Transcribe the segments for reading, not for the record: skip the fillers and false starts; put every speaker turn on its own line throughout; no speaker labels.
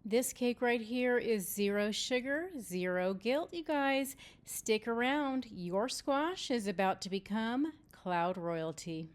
This cake right here is 0 sugar, 0 guilt, you guys. Stick around. Your squash is about to become cloud royalty.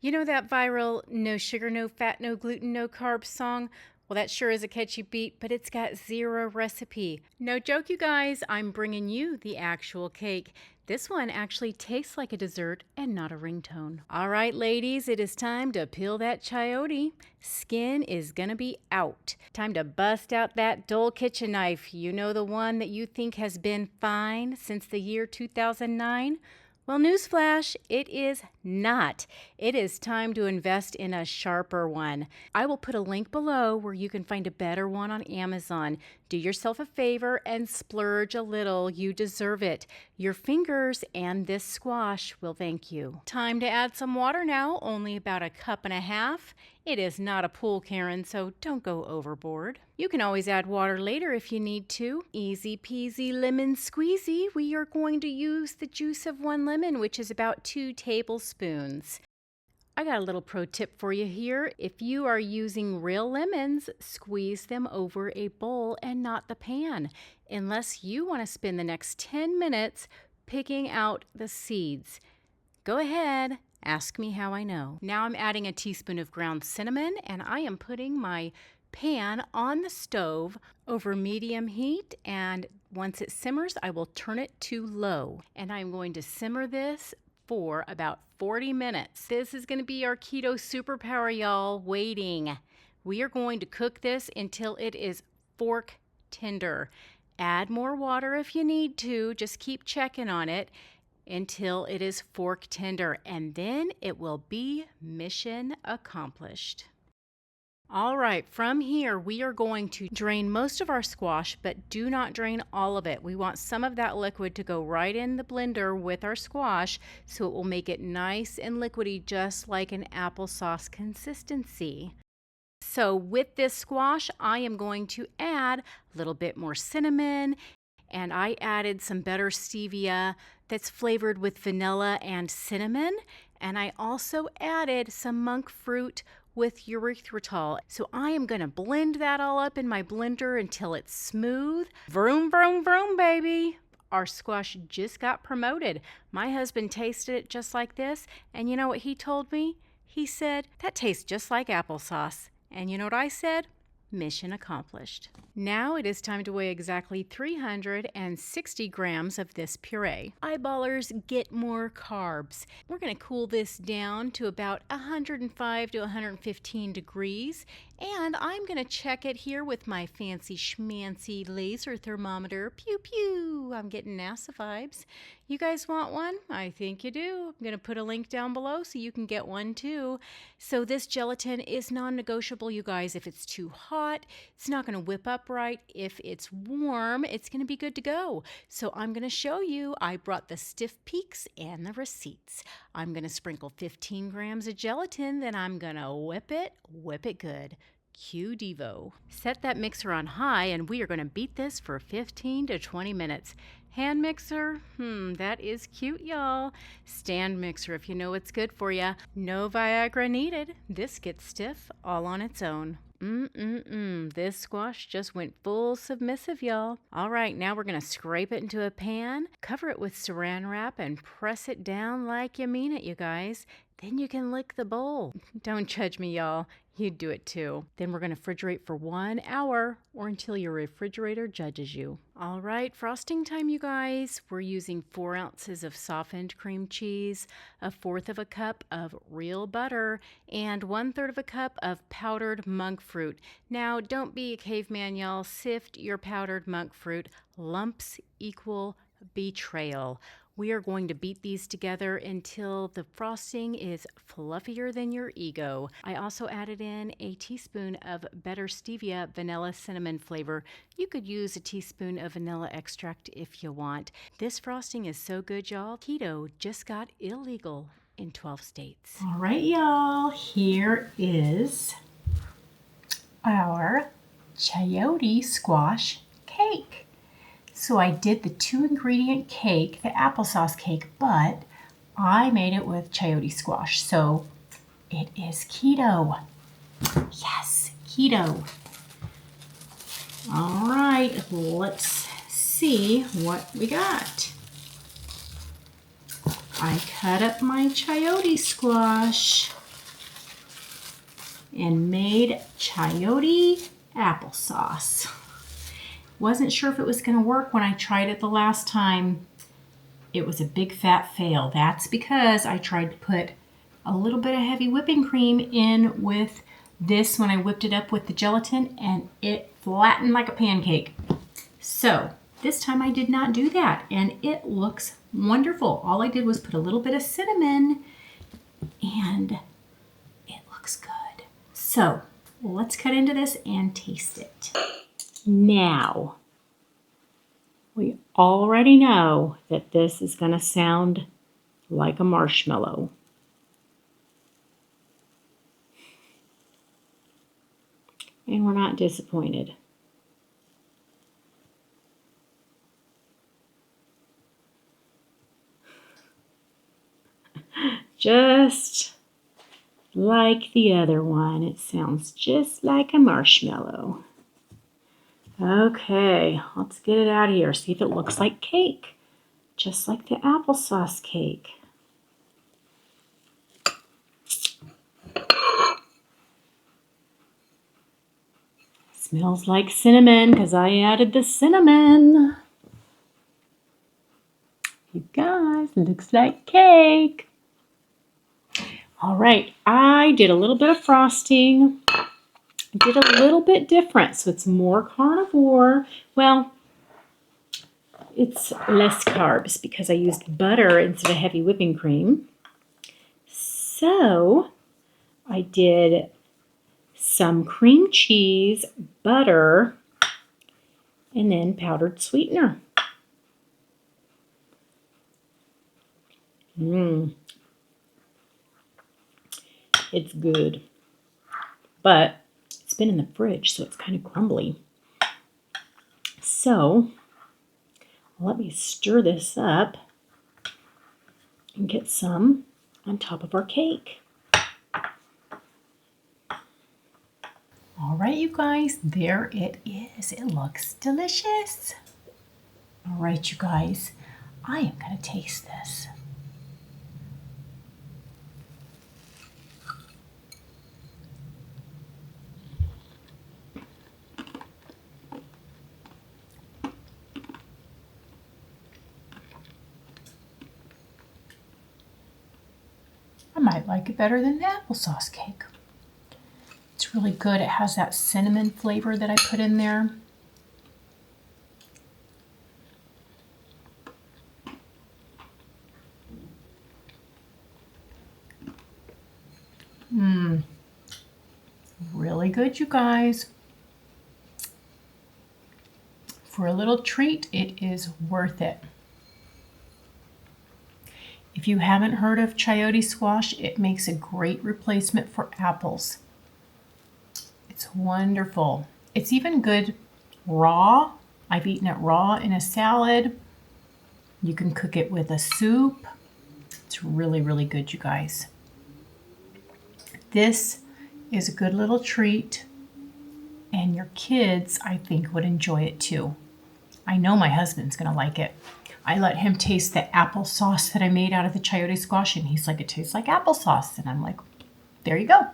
You know that viral no sugar, no fat, no gluten, no carbs song? Well, that sure is a catchy beat, but it's got 0 recipe. No joke, you guys, I'm bringing you the actual cake. This one actually tastes like a dessert and not a ringtone. All right, ladies, it is time to peel that chayote. Skin is gonna be out. Time to bust out that dull kitchen knife. You know, the one that you think has been fine since the year 2009? Well, newsflash, it is not. It is time to invest in a sharper one. I will put a link below where you can find a better one on Amazon. Do yourself a favor and splurge a little. You deserve it. Your fingers and this squash will thank you. Time to add some water now, only about 1.5 cups. It is not a pool, Karen, so don't go overboard. You can always add water later if you need to. Easy peasy lemon squeezy. We are going to use the juice of 1 lemon, which is about 2 tablespoons. I got a little pro tip for you here. If you are using real lemons, squeeze them over a bowl and not the pan, unless you want to spend the next 10 minutes picking out the seeds. Go ahead. Ask me how I know. Now I'm adding a teaspoon of ground cinnamon, and I am putting my pan on the stove over medium heat, and once it simmers, I will turn it to low. And I'm going to simmer this for about 40 minutes. This is going to be our keto superpower, y'all. Waiting. We are going to cook this until it is fork tender. Add more water if you need to. Just keep checking on it until it is fork tender, and then it will be mission accomplished. All right, from here we are going to drain most of our squash, but do not drain all of it. We want some of that liquid to go right in the blender with our squash, so it will make it nice and liquidy, just like an applesauce consistency. So with this squash, I am going to add a little bit more cinnamon, and I added some better stevia that's flavored with vanilla and cinnamon. And I also added some monk fruit with erythritol. So I am going to blend that all up in my blender until it's smooth. Vroom, vroom, vroom, baby. Our squash just got promoted. My husband tasted it just like this, and you know what he told me? He said, that tastes just like applesauce. And you know what I said? Mission accomplished. Now it is time to weigh exactly 360 grams of this puree. Eyeballers, get more carbs. We're going to cool this down to about 105 to 115 degrees, and I'm going to check it here with my fancy schmancy laser thermometer. Pew pew! I'm getting NASA vibes. You guys want one? I think you do. I'm going to put a link down below so you can get one too. So this gelatin is non-negotiable, you guys. If it's too hot, it's not going to whip up right. If it's warm, it's going to be good to go. So I'm going to show you. I brought the stiff peaks and the receipts. I'm going to sprinkle 15 grams of gelatin, then I'm going to whip it good. Cue Devo. Set that mixer on high, and we are going to beat this for 15 to 20 minutes. Hand mixer, that is cute, y'all. Stand mixer if you know what's good for you. No Viagra needed. This gets stiff all on its own. This squash just went full submissive, y'all. All right, now we're going to scrape it into a pan, cover it with saran wrap, and press it down like you mean it, you guys. Then you can lick the bowl. Don't judge me, y'all. You'd do it too. Then we're going to refrigerate for 1 hour or until your refrigerator judges you. All right, frosting time, you guys. We're using 4 ounces of softened cream cheese, 1/4 cup of real butter, and 1/3 cup of powdered monk fruit. Now, don't be a caveman, y'all. Sift your powdered monk fruit. Lumps equal betrayal. We are going to beat these together until the frosting is fluffier than your ego. I also added in a teaspoon of better stevia vanilla cinnamon flavor. You could use a teaspoon of vanilla extract if you want. This frosting is so good, y'all. Keto just got illegal in 12 states.
All right, y'all. Here is our chayote squash cake. So I did the 2-ingredient cake, the applesauce cake, but I made it with chayote squash. So it is keto. Yes, keto. All right, let's see what we got. I cut up my chayote squash and made chayote applesauce. Wasn't sure if it was going to work when I tried it the last time. It was a big fat fail. That's because I tried to put a little bit of heavy whipping cream in with this when I whipped it up with the gelatin, and it flattened like a pancake. So this time I did not do that, and it looks wonderful. All I did was put a little bit of cinnamon, and it looks good. So let's cut into this and taste it. Now, we already know that this is going to sound like a marshmallow. And we're not disappointed. Just like the other one. It sounds just like a marshmallow. Okay, let's get it out of here. See if it looks like cake. Just like the applesauce cake. Smells like cinnamon because I added the cinnamon. You guys, looks like cake. All right, I did a little bit of frosting. I did a little bit different, so it's more carnivore. Well, it's less carbs because I used butter instead of heavy whipping cream. So I did some cream cheese, butter, and then powdered sweetener. It's good, but it's been in the fridge, so it's kind of crumbly. So let me stir this up and get some on top of our cake. All right, you guys, there it is. It looks delicious. All right, you guys, I am going to taste this. I might like it better than the applesauce cake. It's really good. It has that cinnamon flavor that I put in there. Really good, you guys. For a little treat, it is worth it. If you haven't heard of chayote squash, it makes a great replacement for apples. It's wonderful. It's even good raw. I've eaten it raw in a salad. You can cook it with a soup. It's really, really good, you guys. This is a good little treat, and your kids, I think, would enjoy it too. I know my husband's going to like it. I let him taste the applesauce that I made out of the chayote squash, and he's like, it tastes like applesauce. And I'm like, there you go.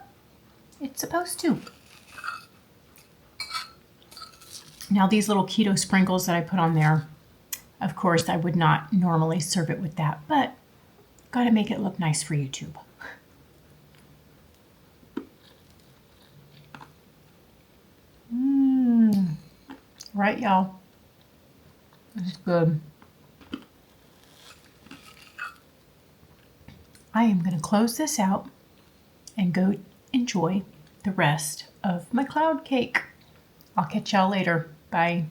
It's supposed to. Now these little keto sprinkles that I put on there, of course, I would not normally serve it with that, but got to make it look nice for YouTube. Right, y'all? It's good. I am going to close this out and go enjoy the rest of my cloud cake. I'll catch y'all later. Bye.